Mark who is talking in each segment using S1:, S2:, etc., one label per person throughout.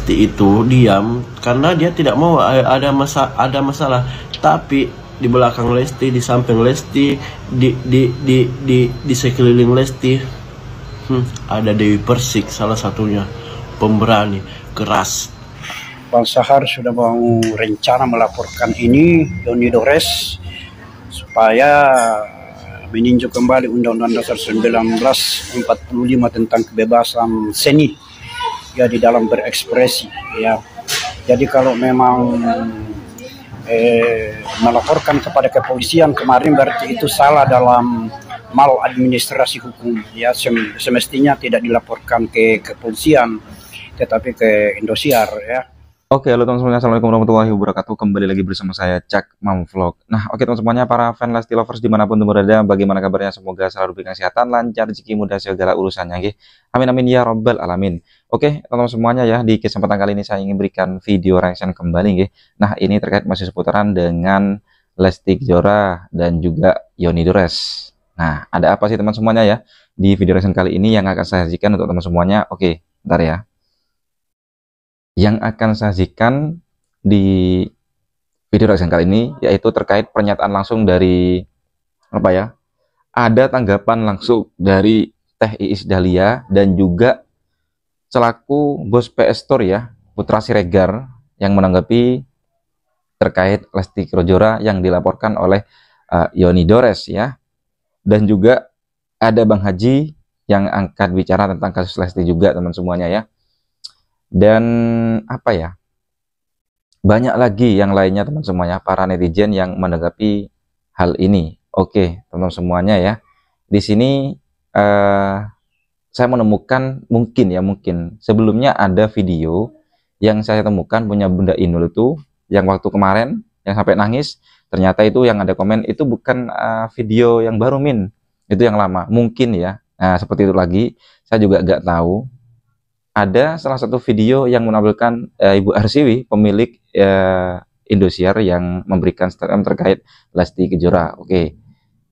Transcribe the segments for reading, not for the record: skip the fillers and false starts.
S1: Lesti itu diam karena dia tidak mau ada masalah. Tapi di belakang Lesti, di samping Lesti, di sekeliling Lesti, ada Dewi Persik salah satunya, pemberani keras.
S2: Bang Sahar sudah mau rencana melaporkan ini Yoni Dores supaya meninjau kembali Undang-Undang Dasar 1945 tentang kebebasan seni ya di dalam berekspresi ya. Jadi kalau memang melaporkan kepada kepolisian kemarin berarti itu salah dalam maladministrasi hukum ya. Semestinya tidak dilaporkan ke kepolisian tetapi ke Indosiar ya.
S3: Oke, halo teman-teman, assalamualaikum warahmatullahi wabarakatuh. Kembali lagi bersama saya Cak Mam Vlog. Nah, oke teman-temannya, para fan Lesti lovers dimanapun berada, bagaimana kabarnya? Semoga selalu diberikan kesehatan, lancar, rezeki, mudah segala urusannya, nggih. Amin amin ya robbal alamin. Oke, teman-teman semuanya ya, di kesempatan kali ini saya ingin berikan video reaction kembali, nggih. Nah, ini terkait masih seputaran dengan Lesti Kejora dan juga Yoni Dores. Nah, ada apa sih teman semuanya ya di video reaction kali ini yang akan saya sajikan untuk teman semuanya? Oke, bentar ya. Yang akan saya sajikan di video reaction kali ini yaitu terkait pernyataan langsung dari apa ya, ada tanggapan langsung dari Teh Iis Dahlia dan juga selaku bos PS Store ya, Putra Siregar, yang menanggapi terkait Lesti Kejora yang dilaporkan oleh Yoni Dores ya, dan juga ada Bang Haji yang angkat bicara tentang kasus Lesti juga teman semuanya ya. Dan apa ya, banyak lagi yang lainnya teman semuanya, para netizen yang menanggapi hal ini. Oke teman semuanya ya, di sini saya menemukan mungkin sebelumnya ada video yang saya temukan punya Bunda Inul itu yang waktu kemarin yang sampai nangis, ternyata itu yang ada komen itu bukan video yang baru Min, itu yang lama mungkin ya. Nah seperti itu lagi, saya juga nggak tahu. Ada salah satu video yang menampilkan Ibu Arsiwi, pemilik Indosiar, yang memberikan statement terkait Lesti Kejora. Oke,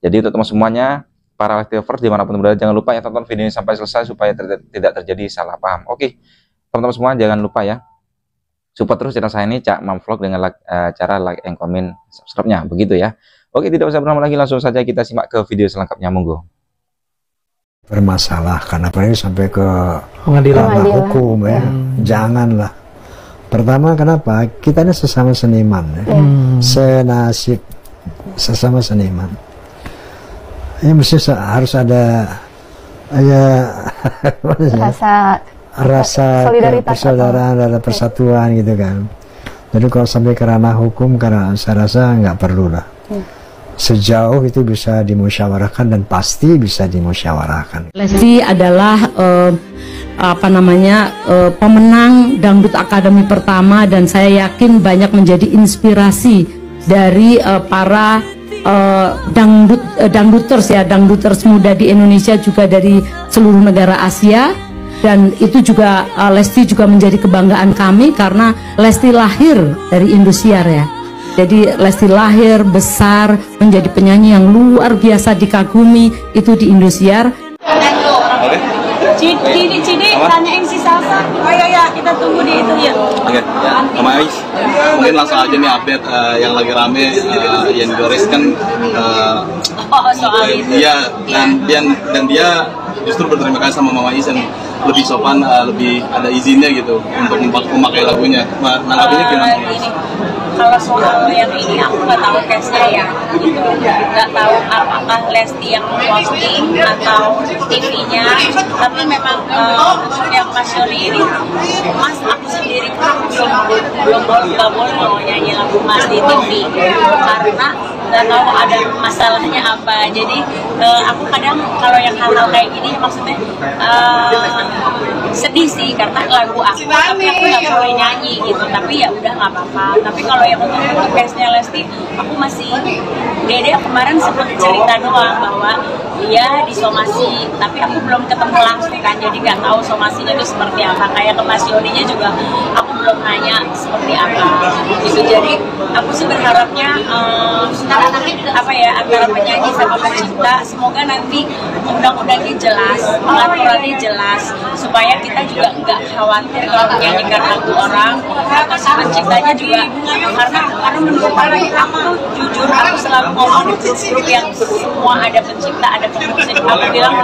S3: jadi untuk teman semuanya, para Lesti lovers dimanapun berada, jangan lupa ya tonton video ini sampai selesai supaya tidak terjadi salah paham. Oke, teman-teman semua jangan lupa ya support terus channel saya ini Cak Mam Vlog dengan cara like and comment, subscribe-nya, begitu ya. Oke, tidak usah berlama lagi, langsung saja kita simak ke video selengkapnya, monggo.
S2: Bermasalah karena sampai ke pengadilan hukum ya. Janganlah. Pertama, kenapa? Kita ini sesama seniman ya. Senasib, sesama seniman. Ya mesti harus ada rasa persaudaraan, ada persatuan gitu kan. Jadi kalau sampai ke ranah hukum, karena saya rasa nggak perlu lah. Sejauh itu bisa dimusyawarahkan dan pasti bisa dimusyawarahkan.
S4: Lesti adalah pemenang Dangdut Akademi pertama, dan saya yakin banyak menjadi inspirasi dari para dangduters ya, dangduters muda di Indonesia, juga dari seluruh negara Asia. Dan itu juga Lesti juga menjadi kebanggaan kami karena Lesti lahir dari Indosiar ya. Jadi Lesti lahir, besar, menjadi penyanyi yang luar biasa dikagumi itu di Indosiar.
S5: Cidi, tanyain si Salsa. Oh ya, kita tunggu di itu ya.
S6: Oke, Mama Ais, mungkin langsung aja nih update yang lagi rame, Yoni Dores kan
S5: soal itu.
S6: Iya, dan dia justru berterima kasih sama Mama Ais yang lebih sopan, lebih ada izinnya gitu untuk memakai lagunya. Nanggapinya gimana?
S5: Kalau soal yang ini aku nggak tahu case-nya ya, gitu. Nggak tahu apakah Lesti yang posting atau TV-nya, tapi memang untuk yang Mas Yoni ini, Mas aku sendiri belum boleh mau nyanyi lagu Mas di TV karena nggak tahu ada masalahnya apa. Jadi aku kadang kalau yang hal-hal kayak gini maksudnya sedih sih karena lagu aku, tapi aku nggak boleh nyanyi gitu. Tapi ya udah nggak apa-apa. Tapi kalau yang untuk case-nya Lesti, aku masih Dede kemarin sempat cerita doang bahwa dia disomasi, tapi aku belum ketemu langsung kan, jadi nggak tahu somasinya itu seperti apa. Kayak ke Mas Yoninya juga aku belum nanya seperti apa gitu. Jadi aku sih berharapnya apa ya, antara penyanyi sama pencipta. Semoga nanti undang-undangnya jelas, aturannya jelas, supaya kita juga nggak khawatir kalau menyanyikan lagu orang atau si penciptanya juga, karena menurut aku jujur, aku selalu ngomong di grup yang semua ada pencipta, ada pemusik, aku bilang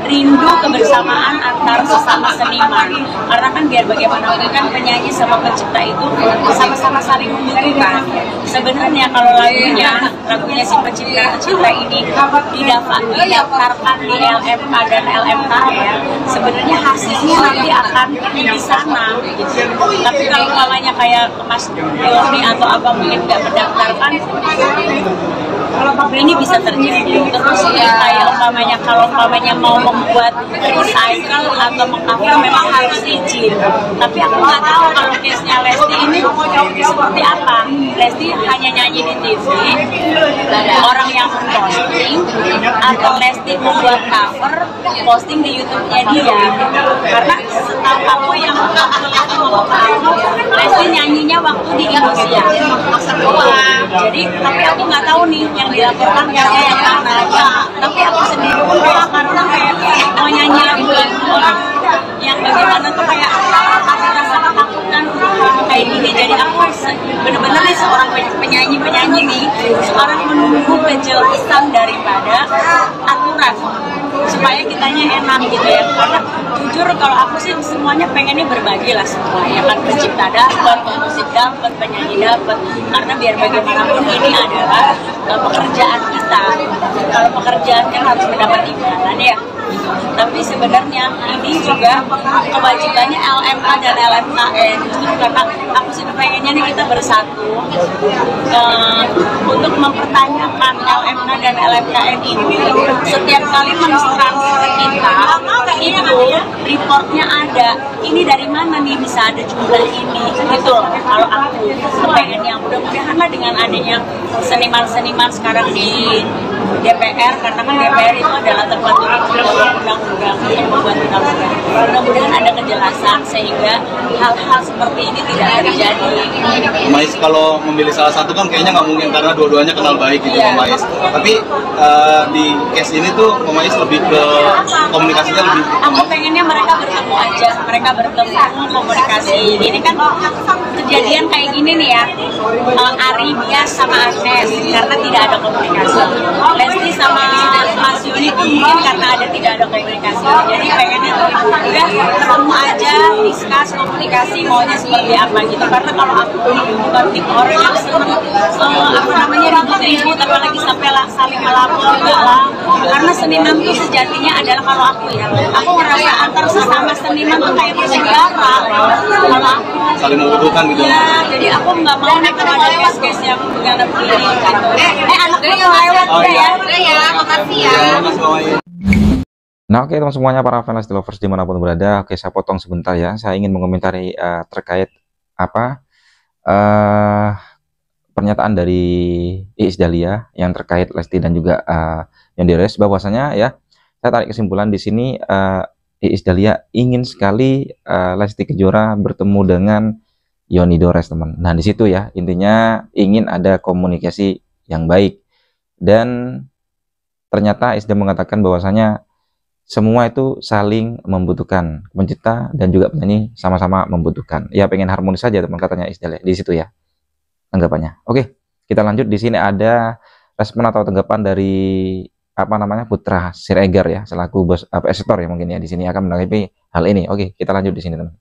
S5: rindu kebersamaan antar sesama seniman, karena kan biar bagaimanapun kan penyanyi sama pencipta itu sama-sama saling membutuhkan. Sebenarnya kalau lagunya si pencipta ini didaftarkan di LMK dan LMK ya, sebenarnya hasilnya nanti akan di sana gitu. Tapi kalau umpamanya kayak Mas Yoni atau apa mungkin nggak mendaftarkan, ini bisa terjadi. Terus ya kayak umpamanya kalau umpamanya mau membuat recycle atau mengcover memang harus izin. Tapi aku nggak tahu kalau case-nya Lesti ini seperti apa. Lesti hanya nyanyi di TV, orang yang posting, atau Lesti membuat cover, posting di YouTube-nya dia. Karena setahu aku yang aku, Lesti nyanyinya waktu di Indonesia. Jadi tapi aku nggak tahu nih yang dilaporkan kayaknya yang mana aja. Tapi aku sendiri pun karena kayak mau nyanyi lagu orang yang bagaimana tuh kayak ada rasa ketakutan kayak gini. Jadi aku bener-bener nih seorang penyanyi nih sekarang menunggu kejelasan daripada aturan supaya kitanya enak gitu ya. Karena jujur kalau aku sih semuanya pengennya berbagi lah semua ya kan, pencipta dapat, pemusik dapat, penyanyi dapat, karena biar bagaimanapun ini adalah pekerjaan kita. Kalau pekerjaan kan harus mendapat imbalan ya. Tapi sebenarnya ini juga kewajibannya LMK dan LMKN, justru karena aku sih pengennya nih kita bersatu untuk mempertanyakan LMK dan LMKN ini. Setiap kali mentransfer kita itu reportnya ada, ini dari mana nih bisa ada jumlah ini gitu loh. Kalau aku pengennya mudah-mudahan lah dengan adanya seniman-seniman sekarang di DPR, karena kan DPR itu adalah tempat untuk undang-undang, untuk membuat undang-undang. Mudah-mudahan ada kejelasan sehingga hal-hal seperti ini tidak terjadi.
S6: Mais kalau memilih salah satu kan kayaknya nggak mungkin karena dua-duanya kenal baik gitu Mais. Tapi di case ini tuh Mais lebih ke komunikasinya lebih.
S5: Aku pengennya mereka bertemu aja, mereka bertemu komunikasi. Ini kan kejadian kayak gini nih ya, Ari Bias sama Agnes karena tidak ada komunikasi. Lesti sama Mas Yuni pun mungkin karena tidak ada komunikasi. Jadi pengennya tuh udah ketemu aja, diskus komunikasi maunya seperti apa gitu. Karena kalau aku bukan tipe orang yang seneng apa namanya ribut-ribut, apalagi sampai saling melapor enggak lah. Karena seniman tuh sejatinya adalah, kalau aku ya, aku merasa antar sesama seniman tuh kayak bersaudara. Kalau aku
S6: saling membutuhkan gitu.
S5: Ya, jadi aku nggak mau nih kalau ada case-case yang begini gitu. Anaknya lewat ya. Makasih ya.
S3: Nah oke teman semuanya, para fans Lesti Lovers dimanapun berada, oke saya potong sebentar ya. Saya ingin mengomentari terkait apa pernyataan dari Iis Dahlia yang terkait Lesti dan juga Yoni Dores, bahwasanya ya saya tarik kesimpulan di sini Iis Dahlia ingin sekali Lesti Kejora bertemu dengan Yoni Dores teman. Nah di situ ya intinya ingin ada komunikasi yang baik, dan ternyata Iis Dahlia mengatakan bahwasanya semua itu saling membutuhkan, pencipta dan juga penyanyi sama-sama membutuhkan. Ya pengen harmonis saja teman, katanya Iis Dahlia di situ ya tanggapannya. Oke, kita lanjut. Di sini ada respon atau tanggapan dari apa namanya Putra Siregar ya, selaku bos eksekutor ya mungkin ya, di sini akan menanggapi hal ini. Oke, kita lanjut di sini teman.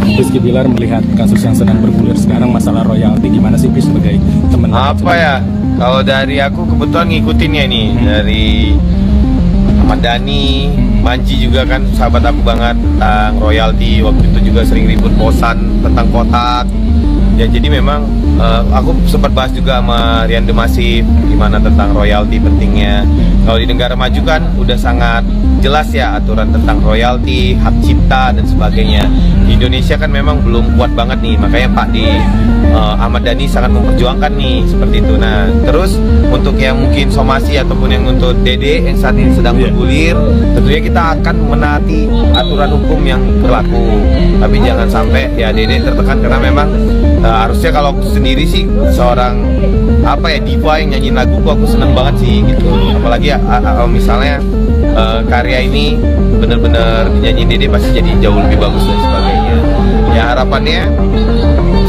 S7: Rizky Bilar melihat kasus yang sedang bergulir sekarang, masalah royalti, gimana sih sebagai teman?
S8: Apa ya? Kalau dari aku kebetulan ngikutin ya nih dari Ahmad Dhani, Manji juga kan sahabat aku banget tentang royalti. Waktu itu juga sering ribut bosan tentang kotak. Ya jadi memang aku sempat bahas juga sama Rian Demasif gimana tentang royalti pentingnya. Kalau di negara maju kan udah sangat jelas ya aturan tentang royalti, hak cipta dan sebagainya. Di Indonesia kan memang belum kuat banget nih, makanya Pak di Ahmad Dhani sangat memperjuangkan nih seperti itu. Nah terus untuk yang mungkin somasi ataupun yang untuk Dede yang saat ini sedang bergulir, tentunya kita akan menaati aturan hukum yang berlaku. Tapi jangan sampai ya Dede tertekan, karena memang harusnya kalau sendiri sih seorang apa ya, diva yang nyanyiin lagu aku seneng banget sih gitu. Apalagi misalnya karya ini bener-bener dinyanyiin Dede pasti jadi jauh lebih bagus dan sebagainya. Ya harapannya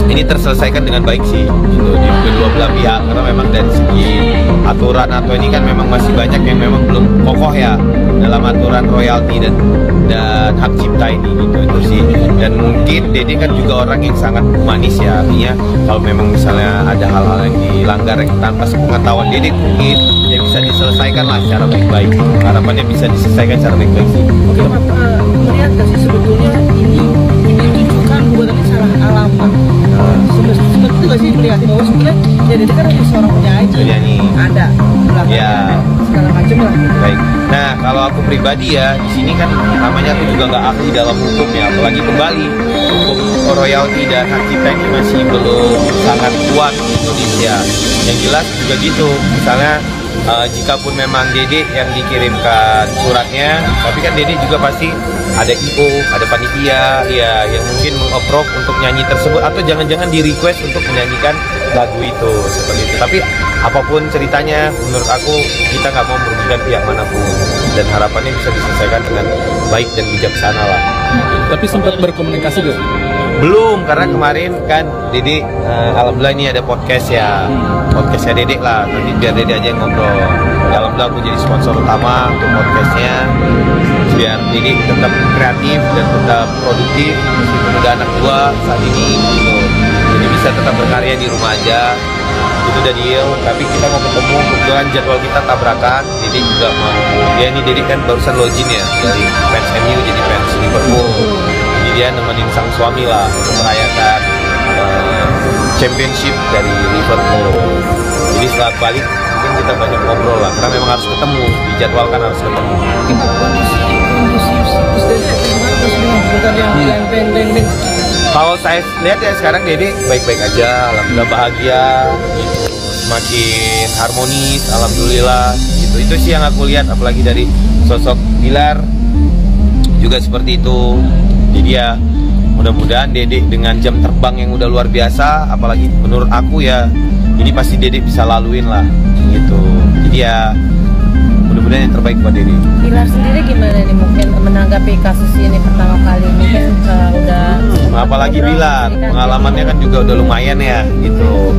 S8: ini terselesaikan dengan baik sih gitu di kedua belah pihak, karena memang dari segi aturan atau ini kan memang masih banyak yang memang belum kokoh ya dalam aturan royalti dan hak cipta ini gitu. Itu sih. Dan mungkin Dede kan juga orang yang sangat humanis ya, artinya kalau memang misalnya ada hal-hal yang dilanggar yang tanpa sepengetahuan Dede mungkin ya bisa diselesaikan lah secara baik-baik. Harapannya bisa diselesaikan secara baik-baik sih.
S9: Oke, melihat gak sih sebetulnya ini ditujukan buat salah alamat. Seperti itu gak sih melihat bahwa sebenarnya ya Dede kan seorang penyanyi, ada
S8: ya
S9: segala macam lah.
S8: Baik. Nah kalau aku pribadi ya di sini kan namanya aku juga nggak ahli dalam hukum ya, apalagi kembali hukum royalti dan hak cipta ini masih belum sangat kuat di Indonesia. Yang jelas juga gitu, misalnya jikapun memang Dede yang dikirimkan suratnya, tapi kan Dede juga pasti ada IO, ada panitia ya yang mungkin meng-approve untuk nyanyi tersebut, atau jangan-jangan di request untuk menyanyikan lagu itu seperti itu. Tapi apapun ceritanya, menurut aku kita nggak mau merugikan pihak manapun dan harapannya bisa diselesaikan dengan baik dan bijaksana lah.
S7: Tapi sempat berkomunikasi gak?
S8: Belum, karena kemarin kan Dede alhamdulillah ini ada podcast ya, podcastnya Dede lah, nanti biar Dede aja yang ngobrol. Alhamdulillah aku jadi sponsor utama untuk podcastnya biar Dede tetap kreatif dan tetap produktif meskipun udah anak 2 saat ini gitu. Jadi bisa tetap berkarya di rumah aja, itu udah deal. Tapi kita mau ketemu, kebetulan jadwal kita tabrakan. Dede juga mau, ya ini Dede kan barusan login ya dari fans MU jadi fans Liverpool. Jadi dia nemenin sang suami lah untuk merayakan championship dari Liverpool. Jadi setelah balik mungkin kita banyak ngobrol lah, karena memang harus ketemu, dijadwalkan harus ketemu. Kalau saya lihat ya sekarang Dede baik-baik aja, alhamdulillah bahagia, gitu. Semakin harmonis, alhamdulillah. Gitu. Itu sih yang aku lihat, apalagi dari sosok Bilar juga seperti itu. Jadi ya mudah-mudahan Dede dengan jam terbang yang udah luar biasa, apalagi menurut aku ya ini pasti Dede bisa laluin lah, gitu. Jadi ya mudah-mudahan yang terbaik buat Dede.
S9: Bilar sendiri gimana nih mungkin menanggapi kasus ini pertama kali ini kan udah
S8: apalagi Bilar pengalamannya kan juga udah lumayan ya gitu.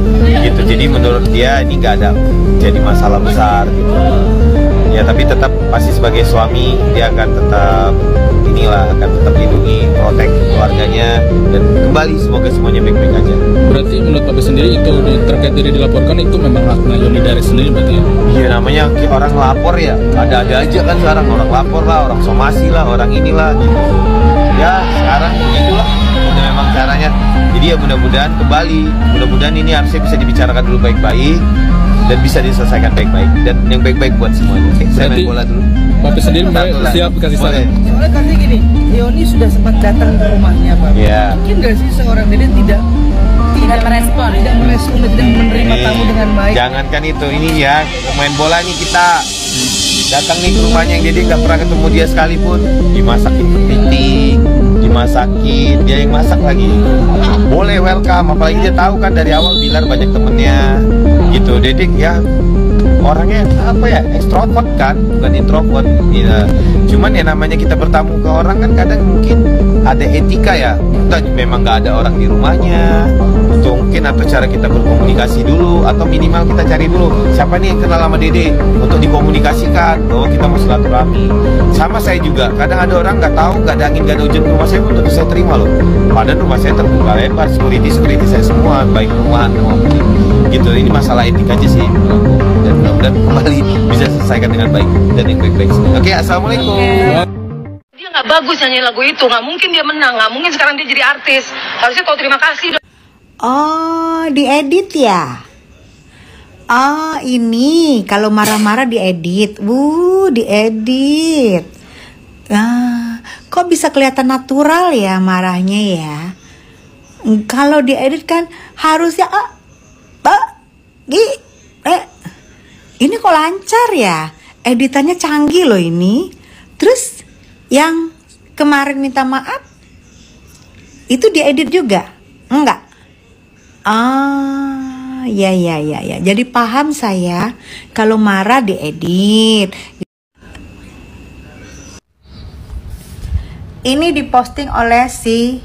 S8: Jadi menurut dia ini nggak ada jadi masalah besar gitu ya, tapi tetap pasti sebagai suami dia akan tetap akan tetap lindungi, protek keluarganya, dan kembali semoga semuanya baik-baik aja.
S7: Berarti menurut Bapak sendiri itu terkait dari dilaporkan itu memang haknya Yoni Dares sendiri berarti ya?
S8: Iya, namanya orang lapor ya, ada-ada aja kan sekarang, orang lapor lah, orang somasi lah, orang inilah gitu. Ya sekarang itulah udah memang caranya. Jadi ya mudah-mudahan kembali, mudah-mudahan ini harusnya bisa dibicarakan dulu baik-baik dan bisa diselesaikan baik-baik dan yang baik-baik buat semuanya. Oke, saya main bola dulu.
S7: Bapak sendiri siap kasih saran.
S9: Soalnya kan gini, Yoni sudah sempat datang ke rumahnya Pak.
S8: Yeah.
S9: Mungkin gak sih seorang Dede tidak merespon, tidak menerima tamu dengan baik.
S8: Jangankan itu, ini ya main bola nih kita datang nih ke rumahnya yang Dede nggak pernah ketemu dia sekalipun, dimasakin kepiting, dimasakin, dia yang masak lagi. Boleh welcome, apalagi dia tahu kan dari awal Bilar banyak temennya gitu. Dede ya orangnya apa ya, ekstrovert kan, bukan introvert ya. Cuman ya namanya kita bertamu ke orang kan kadang mungkin ada etika ya, kita memang nggak ada orang di rumahnya atau mungkin, atau cara kita berkomunikasi dulu, atau minimal kita cari dulu siapa nih yang kenal sama Dede untuk dikomunikasikan bahwa kita mau silaturahmi. Sama saya juga, kadang ada orang nggak tahu, nggak ada angin nggak ada hujan ke rumah saya pun tentu saya terima loh, padahal rumah saya terbuka lebar, security saya semua baik rumahan gitu. Ini masalah etika aja sih, dan mudah-mudahan kembali bisa selesaikan dengan baik dan yang baik-baik. Oke, assalamualaikum.
S10: Dia nggak bagus nyanyi lagu itu, nggak mungkin dia menang, nggak mungkin sekarang dia jadi artis. Harusnya tahu terima kasih.
S11: Oh, diedit ya? Oh, ini kalau marah-marah diedit. Diedit. Kok bisa kelihatan natural ya marahnya ya? Kalau diedit kan harusnya ini kok lancar ya? Editannya canggih loh ini. Terus yang kemarin minta maaf itu diedit juga? Enggak. ya. Jadi paham saya kalau marah diedit. Ini diposting oleh si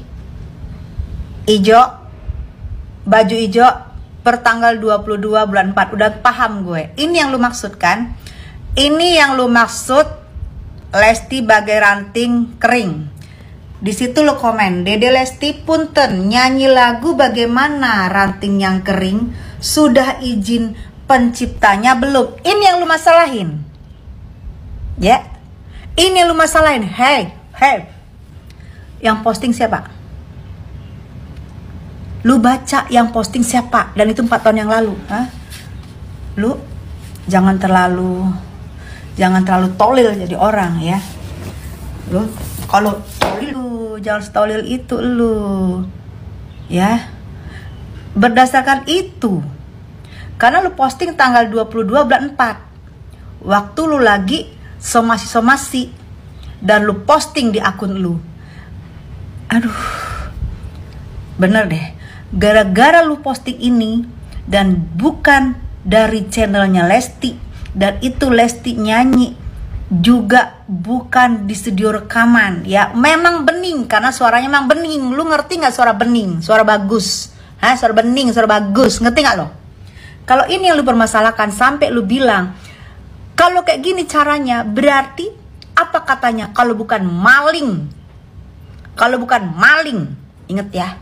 S11: Ijo, baju Ijo per tanggal 22 bulan 4. Udah paham gue. Ini yang lu maksud kan? Ini yang lu maksud Lesti bagai ranting kering. Di situ lo komen, Dede Lesti punten nyanyi lagu bagaimana ranting yang kering, sudah izin penciptanya belum? Ini yang lu masalahin. Ya. Ini yang lu masalahin. Hey. Yang posting siapa? Lu baca yang posting siapa? Dan itu 4 tahun yang lalu. Hah? Lu jangan terlalu tolil jadi orang ya. Lu kalau lu jangan setolil itu lu ya, berdasarkan itu karena lu posting tanggal 22 bulan 4 waktu lu lagi somasi dan lu posting di akun lu. Aduh, bener deh, gara-gara lu posting ini dan bukan dari channelnya Lesti, dan itu Lesti nyanyi juga bukan di studio rekaman ya, memang bening karena suaranya memang bening. Lu ngerti nggak suara bening, suara bagus? Hah, suara bening, suara bagus, ngerti nggak lo? Kalau ini yang lu permasalahkan sampai lu bilang kalau kayak gini caranya, berarti apa katanya? Kalau bukan maling, inget ya.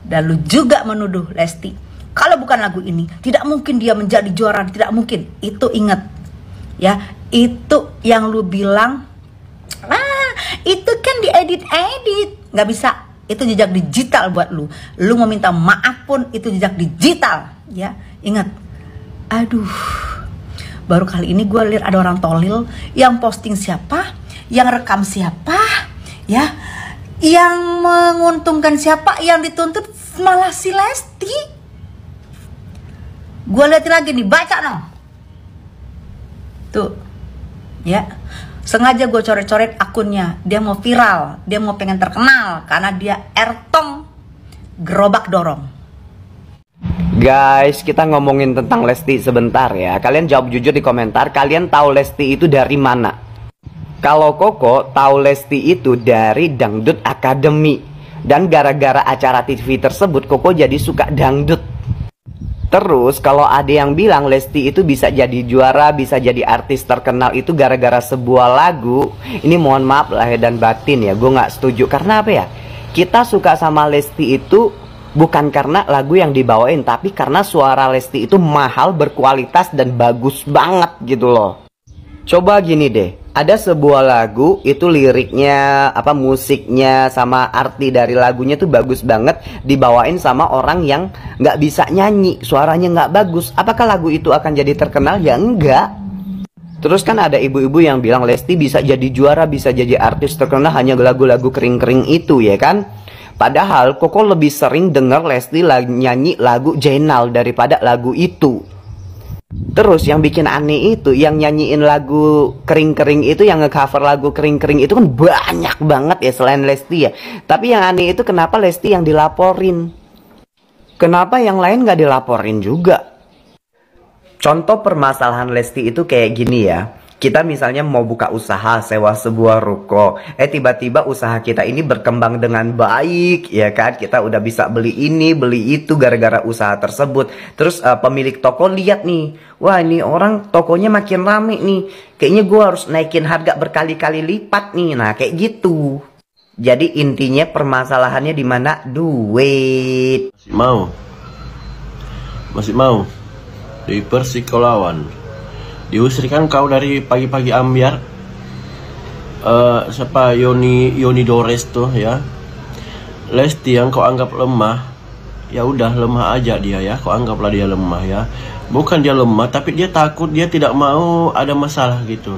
S11: Dan lu juga menuduh Lesti kalau bukan lagu ini tidak mungkin dia menjadi juara, tidak mungkin. Itu inget ya. Itu yang lu bilang, itu kan diedit, nggak bisa. Itu jejak digital buat lu. Lu mau minta maaf pun itu jejak digital, ya. Ingat. Aduh, baru kali ini gue lihat ada orang tolil yang posting siapa, yang rekam siapa, ya, yang menguntungkan siapa, yang dituntut malah si Lesti. Gue lihat lagi nih, baca no. Tuh. Ya, sengaja gue coret-coret akunnya. Dia mau viral, dia mau pengen terkenal karena dia ertong gerobak dorong.
S12: Guys, kita ngomongin tentang Lesti sebentar ya. Kalian jawab jujur di komentar, kalian tahu Lesti itu dari mana? Kalau Koko tahu Lesti itu dari Dangdut Academy, dan gara-gara acara TV tersebut Koko jadi suka dangdut. Terus kalau ada yang bilang Lesti itu bisa jadi juara, bisa jadi artis terkenal itu gara-gara sebuah lagu, ini mohon maaf lahir dan batin ya, gue nggak setuju. Karena apa ya? Kita suka sama Lesti itu bukan karena lagu yang dibawain, tapi karena suara Lesti itu mahal, berkualitas dan bagus banget gitu loh. Coba gini deh, ada sebuah lagu itu liriknya, musiknya sama arti dari lagunya tuh bagus banget, dibawain sama orang yang nggak bisa nyanyi, suaranya nggak bagus. Apakah lagu itu akan jadi terkenal? Ya enggak. Terus kan ada ibu-ibu yang bilang Lesti bisa jadi juara, bisa jadi artis terkenal hanya lagu-lagu kering-kering itu ya kan. Padahal Koko lebih sering denger Lesti nyanyi lagu Jenal daripada lagu itu. Terus yang bikin aneh itu, yang nyanyiin lagu kering-kering itu, yang nge-cover lagu kering-kering itu kan banyak banget ya selain Lesti ya. Tapi yang aneh itu kenapa Lesti yang dilaporin? Kenapa yang lain gak dilaporin juga? Contoh permasalahan Lesti itu kayak gini ya. Kita misalnya mau buka usaha, sewa sebuah ruko. Tiba-tiba usaha kita ini berkembang dengan baik, ya kan? Kita udah bisa beli ini, beli itu gara-gara usaha tersebut. Terus pemilik toko lihat nih, wah ini orang tokonya makin rame nih. Kayaknya gue harus naikin harga berkali-kali lipat nih. Nah kayak gitu. Jadi intinya permasalahannya di mana? Duit.
S1: Masih mau di Persikolawan. Diusirkan kau dari pagi-pagi ambiar. Siapa Yoni Dores tuh ya. Lesti yang kau anggap lemah, ya udah lemah aja dia ya. Kau anggaplah dia lemah ya. Bukan dia lemah, tapi dia takut, dia tidak mau ada masalah gitu.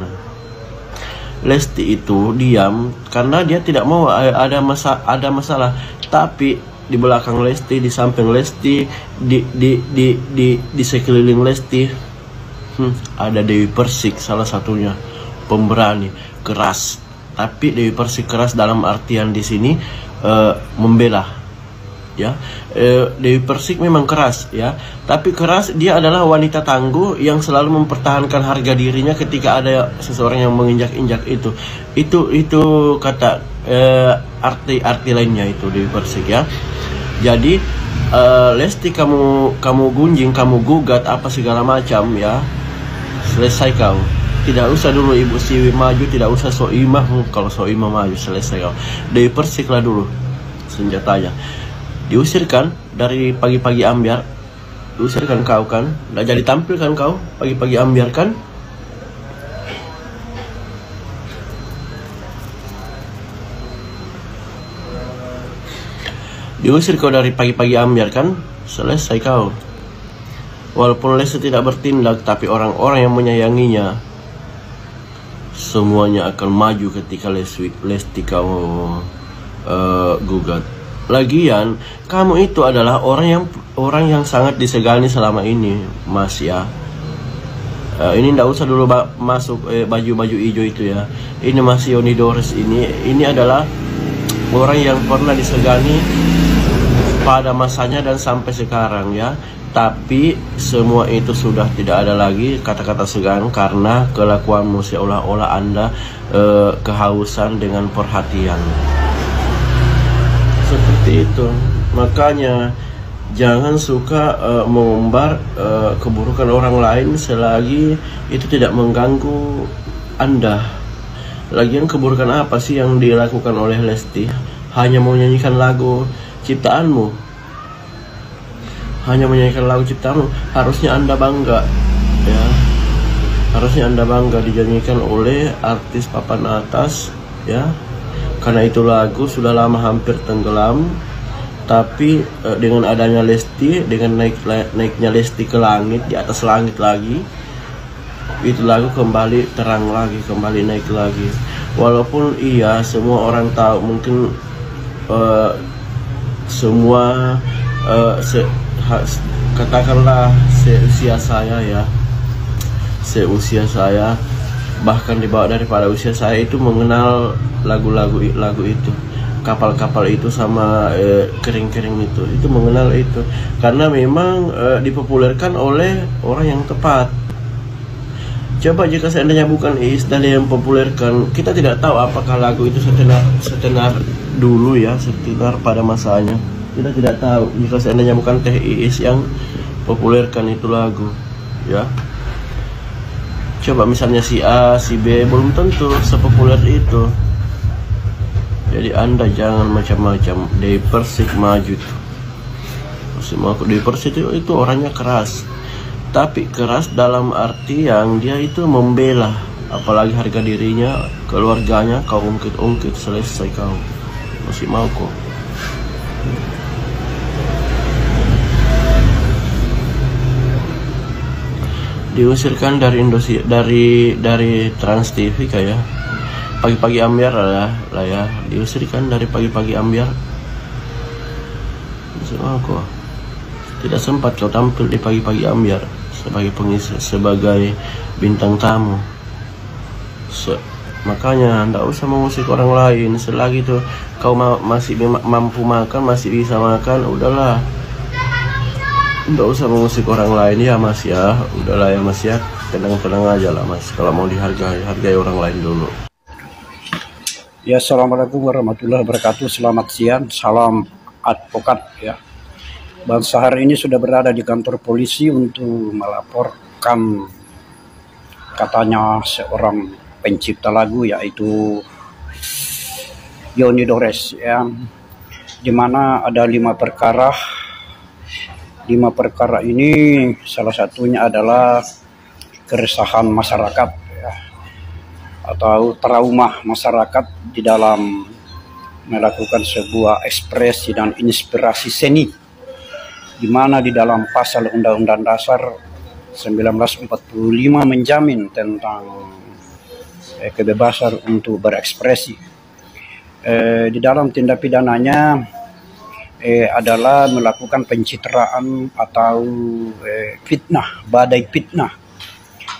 S1: Lesti itu diam karena dia tidak mau ada masalah. Tapi di belakang Lesti, di samping Lesti, di sekeliling Lesti, ada Dewi Persik salah satunya, pemberani, keras. Tapi Dewi Persik keras dalam artian di sini membela ya. Dewi Persik memang keras ya, tapi keras dia adalah wanita tangguh yang selalu mempertahankan harga dirinya ketika ada seseorang yang menginjak-injak itu kata arti lainnya itu Dewi Persik ya. Jadi Lesti kamu gunjing, kamu gugat apa segala macam ya, selesai kau. Tidak usah dulu Ibu Siwi maju, tidak usah Soimah. Kalau Soimah maju selesai kau. Dewi Persik lah dulu senjatanya. Diusirkan dari pagi-pagi ambiar, diusirkan kau kan, nggak jadi tampil kan kau pagi-pagi ambiar kan. Diusir kau dari pagi-pagi ambiar kan, selesai kau. Walaupun Lesti tidak bertindak, tapi orang-orang yang menyayanginya semuanya akan maju ketika Lesti kau gugat. Lagian kamu itu adalah orang yang sangat disegani selama ini, Mas ya. Ini ndak usah dulu masuk baju-baju hijau itu ya. Ini Mas Yoni Dores ini adalah orang yang pernah disegani pada masanya dan sampai sekarang ya. Tapi semua itu sudah tidak ada lagi kata-kata segan karena kelakuanmu seolah-olah Anda kehausan dengan perhatian. Seperti itu. Makanya jangan suka mengumbar keburukan orang lain selagi itu tidak mengganggu Anda. Lagian keburukan apa sih yang dilakukan oleh Lesti? Hanya mau nyanyikan lagu ciptaanmu. Hanya menyanyikan lagu ciptaanmu. Harusnya Anda bangga ya. Harusnya Anda bangga dinyanyikan oleh artis papan atas ya. Karena itu lagu sudah lama hampir tenggelam, tapi dengan adanya Lesti, dengan naiknya Lesti ke langit, di atas langit lagi, itu lagu kembali terang lagi, kembali naik lagi. Walaupun iya semua orang tahu, mungkin semua katakanlah seusia saya ya, seusia saya, bahkan di bawah daripada usia saya itu mengenal lagu itu, kapal-kapal itu sama kering-kering itu mengenal itu karena memang dipopulerkan oleh orang yang tepat. Coba jika seandainya bukan Iis Dahlia yang populerkan, kita tidak tahu apakah lagu itu setenar dulu ya, setenar pada masanya. Kita tidak tahu jika seandainya bukan Teh Iis yang populerkan itu lagu ya. Coba misalnya si A, si B belum tentu sepopuler itu. Jadi Anda jangan macam-macam. Dewi Persik maju tuh. Dewi Persik itu orangnya keras. Tapi keras dalam arti yang dia itu membela, apalagi harga dirinya, keluarganya, kau ungkit-ungkit, selesai kau. Masih mau kok. Diusirkan dari Indosiar, dari Trans TV kayak pagi-pagi ambiar lah ya, diusirkan dari pagi-pagi ambiar. Kok tidak sempat kau tampil di pagi-pagi ambiar sebagai pengisi, sebagai bintang tamu. Makanya ndak usah mengusik orang lain selagi tuh kau masih mampu makan, masih bisa makan, udahlah. Nggak usah mengusik orang lain ya Mas ya. Udahlah ya Mas ya, tenang-tenang aja lah Mas. Kalau mau dihargai, hargai orang lain dulu.
S2: Ya, assalamualaikum warahmatullahi wabarakatuh. Selamat siang, salam advokat ya. Bang Sahar ini sudah berada di kantor polisi untuk melaporkan katanya seorang pencipta lagu yaitu Yoni Dores ya, dimana ada 5 perkara. 5 perkara ini salah satunya adalah keresahan masyarakat ya, atau trauma masyarakat di dalam melakukan sebuah ekspresi dan inspirasi seni, di mana di dalam pasal Undang-Undang Dasar 1945 menjamin tentang kebebasan untuk berekspresi. Di dalam tindak pidananya adalah melakukan pencitraan atau fitnah, badai fitnah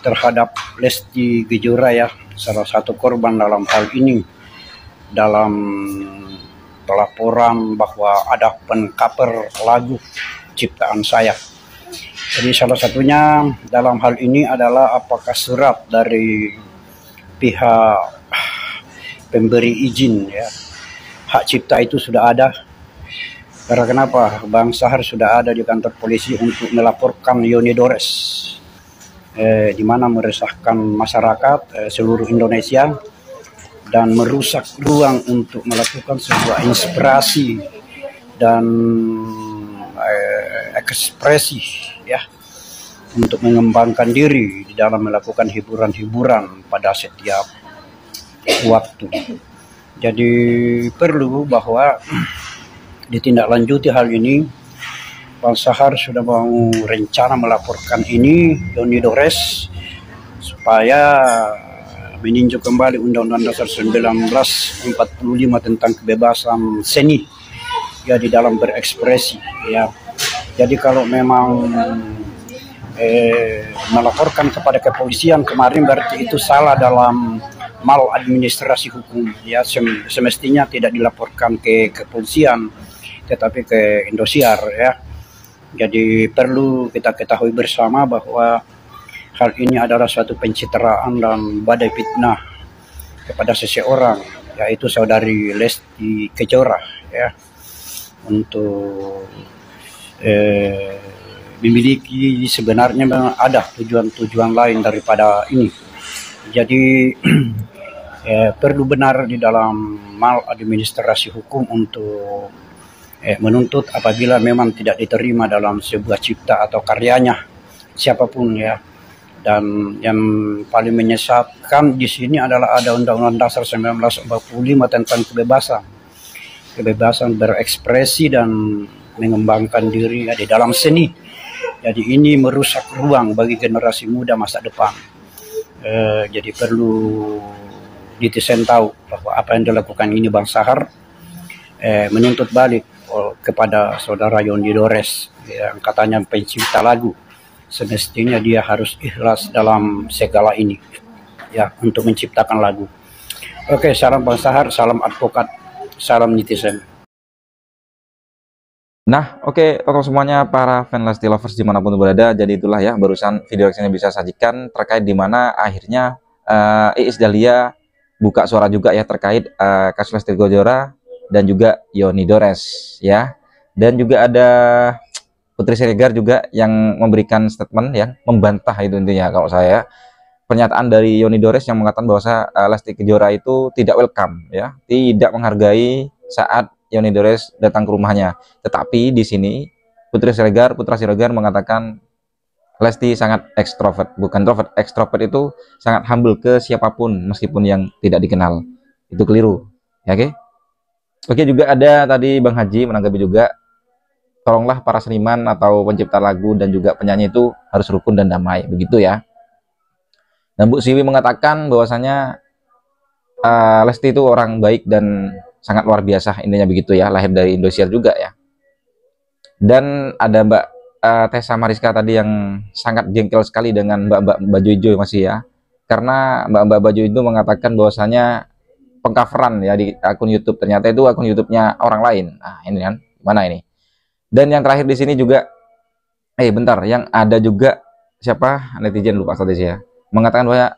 S2: terhadap Lesti Kejora ya, salah satu korban dalam hal ini, dalam pelaporan bahwa ada pencover lagu ciptaan saya. Jadi salah satunya dalam hal ini adalah apakah surat dari pihak pemberi izin ya, hak cipta itu sudah ada. Karena kenapa? Bang Sahar sudah ada di kantor polisi untuk melaporkan Yoni Dores, di mana meresahkan masyarakat seluruh Indonesia dan merusak ruang untuk melakukan sebuah inspirasi dan ekspresi ya, untuk mengembangkan diri di dalam melakukan hiburan-hiburan pada setiap waktu. Jadi perlu bahwa ditindaklanjuti hal ini. Bang Sahar sudah mau rencana melaporkan ini Yoni Dores supaya meninjau kembali Undang-Undang Dasar 1945 tentang kebebasan seni ya di dalam berekspresi ya. Jadi kalau memang melaporkan kepada kepolisian kemarin berarti itu salah dalam maladministrasi hukum ya. Semestinya tidak dilaporkan ke kepolisian tetapi ke Indosiar ya. Jadi perlu kita ketahui bersama bahwa hal ini adalah suatu pencitraan dan badai fitnah kepada seseorang, yaitu saudari Lesti Kejora ya, untuk memiliki sebenarnya memang ada tujuan-tujuan lain daripada ini. Jadi perlu benar di dalam maladministrasi hukum untuk menuntut apabila memang tidak diterima dalam sebuah cipta atau karyanya siapapun ya. Dan yang paling menyesatkan di sini adalah ada Undang-Undang Dasar 1945 tentang kebebasan berekspresi dan mengembangkan diri ya, di dalam seni. Jadi ini merusak ruang bagi generasi muda masa depan. Jadi perlu netizen tahu bahwa apa yang dilakukan ini Bang Sahar menuntut balik kepada saudara Yoni Dores yang katanya pencipta lagu. Semestinya dia harus ikhlas dalam segala ini ya, untuk menciptakan lagu. Oke, salam Bang Sahar, salam advokat, salam netizen.
S3: Nah, oke, total semuanya para fan Lesti Lovers dimanapun berada. Jadi itulah ya barusan video reaksinya bisa sajikan terkait dimana akhirnya Iis Dahlia buka suara juga ya terkait kasus Lesti Kejora dan juga Yoni Dores ya. Dan juga ada Putri Siregar juga yang memberikan statement yang membantah itu intinya kalau saya. Pernyataan dari Yoni Dores yang mengatakan bahwa Lesti Kejora itu tidak welcome ya, tidak menghargai saat Yoni Dores datang ke rumahnya. Tetapi di sini Putra Siregar mengatakan Lesti sangat ekstrovert, bukan introvert. Ekstrovert itu sangat humble ke siapapun meskipun yang tidak dikenal. Itu keliru. Ya, oke. Oke, juga ada tadi Bang Haji menanggapi juga, tolonglah para seniman atau pencipta lagu dan juga penyanyi itu harus rukun dan damai, begitu ya. Dan Bu Siwi mengatakan bahwasanya Lesti itu orang baik dan sangat luar biasa, intinya begitu ya, lahir dari Indosiar juga ya. Dan ada Mbak Tessa Mariska tadi yang sangat jengkel sekali dengan Mbak Baju Hijau masih ya, karena Mbak Baju Hijau mengatakan bahwasanya pengcoveran ya di akun YouTube, ternyata itu akun YouTube-nya orang lain. Nah ini kan mana ini. Dan yang terakhir di sini juga bentar, yang ada juga siapa netizen lupa tadi sih ya, mengatakan bahwa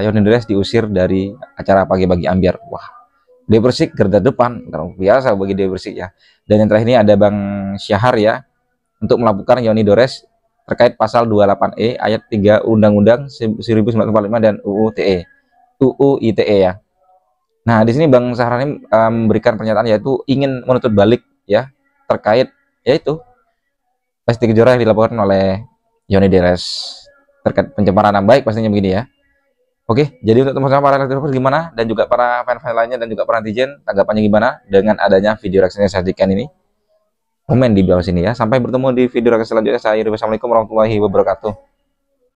S3: Yoni Dores diusir dari acara pagi-pagi ambiar. Wah, dia bersih garda depan, biasa bagi dia bersih ya. Dan yang terakhir ini ada Bang Syahar ya, untuk melaporkan Yoni Dores terkait pasal 28E ayat 3 Undang-Undang 1945 dan UU ITE ya. Nah, di sini Bang Syahar ini memberikan pernyataan yaitu ingin menuntut balik ya terkait yaitu Lesti Kejora yang dilaporkan oleh Yoni Dores terkait pencemaran nama baik pastinya begini ya. Oke, jadi untuk teman-teman para Lesti Lovers gimana, dan juga para fan-fan lainnya dan juga para netizen tanggapannya gimana dengan adanya video reaksinya saya sajikan ini? Komen di bawah sini ya. Sampai bertemu di video reaksi selanjutnya. Saya Assalamualaikum warahmatullahi wabarakatuh.